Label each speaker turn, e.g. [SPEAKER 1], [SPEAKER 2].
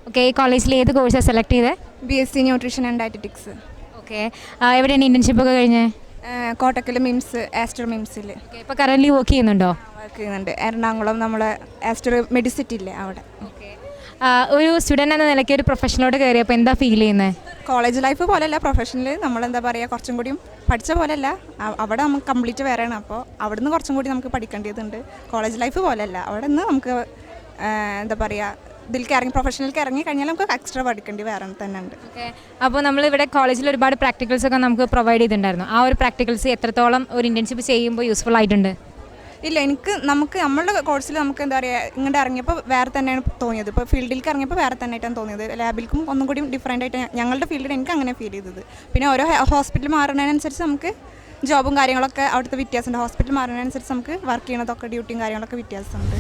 [SPEAKER 1] Okay, ഈ കോളേജിൽ ഏത് കോഴ്സാണ് സെലക്ട് ചെയ്തത്?
[SPEAKER 2] BSc nutrition and dietetics.
[SPEAKER 1] Okay, എവിടെയാണ് ഇന്റേൺഷിപ്പ് ഒക്കെ കഴിഞ്ഞത്?
[SPEAKER 2] കോട്ടക്കൽ മിംസ്, ആസ്റ്റർ മിംസിൽ
[SPEAKER 1] ഓക്കെ, ഇപ്പോൾ കറൻ്റ് വർക്ക് ചെയ്യുന്നുണ്ടോ?
[SPEAKER 2] വർക്ക് ചെയ്യുന്നുണ്ട്. എറണാകുളം നമ്മളെ ആസ്റ്റർ മെഡിസിറ്റി ഇല്ലേ അവിടെ.
[SPEAKER 1] ഓക്കെ, ഒരു സ്റ്റുഡൻ്റ് എന്ന നിലയ്ക്ക് ഒരു പ്രൊഫഷനിലോട്ട് കയറിയപ്പോൾ എന്താ ഫീൽ ചെയ്യുന്നത്?
[SPEAKER 2] കോളേജ് ലൈഫ് പോലെയല്ല പ്രൊഫഷണൽ. നമ്മളെന്താ പറയുക, കുറച്ചും കൂടിയും പഠിച്ച പോലെയല്ല. അവിടെ നമുക്ക് കംപ്ലീറ്റ് വേറെയാണ്. അപ്പോൾ അവിടെ നിന്ന് കുറച്ചും കൂടി നമുക്ക് പഠിക്കേണ്ടതുണ്ട്. കോളേജ് ലൈഫ് പോലെയല്ല. അവിടെ നിന്ന് നമുക്ക് എന്താ പറയുക, ഇതിലേക്ക് ഇറങ്ങി പ്രൊഫഷണലിലേക്ക് ഇറങ്ങി കഴിഞ്ഞാൽ നമുക്ക് എക്സ്ട്രാ പഠിക്കേണ്ടി വേറെ തന്നെ ഉണ്ട്.
[SPEAKER 1] ഓക്കെ, അപ്പോൾ നമ്മളിവിടെ കോളേജിൽ ഒരുപാട് പ്രാക്ടിക്കൽസ് ഒക്കെ നമുക്ക് പ്രൊവൈഡ് ചെയ്തിട്ടുണ്ടായിരുന്നു. ആ ഒരു പ്രാക്ടിക്കൽസ് എത്രത്തോളം ഒരു ഇൻറ്റേൺഷിപ്പ് ചെയ്യുമ്പോൾ യൂസ്ഫുൾ ആയിട്ടുണ്ട്?
[SPEAKER 2] ഇല്ല, നമുക്ക് നമ്മളുടെ കോഴ്സിൽ നമുക്ക് എന്താ പറയുക, ഇങ്ങോട്ട് ഇറങ്ങിയപ്പോൾ വേറെ തന്നെയാണ് തോന്നിയത്. ഇപ്പോൾ ഫീൽഡിലേക്ക് ഇറങ്ങിയപ്പോൾ വേറെ തന്നെ ആയിട്ടാണ് തോന്നിയത്. ലാബിൽക്കും ഒന്നും കൂടി ഡിഫറെൻ്റ് ആയിട്ട് ഞങ്ങളുടെ ഫീൽഡിൽ എനിക്ക് അങ്ങനെ ഫീൽ ചെയ്തത്. പിന്നെ ഓരോ ഹോസ്പിറ്റൽ മാറുന്നതിനനുസരിച്ച് നമുക്ക് ജോബും കാര്യങ്ങളൊക്കെ അവിടുത്തെ വ്യത്യാസമുണ്ട്. ഹോസ്പിറ്റൽ മാറുന്നതിനനുസരിച്ച് നമുക്ക് വർക്ക് ചെയ്യണതൊക്കെ ഡ്യൂട്ടിയും കാര്യങ്ങളൊക്കെ വ്യത്യാസമുണ്ട്.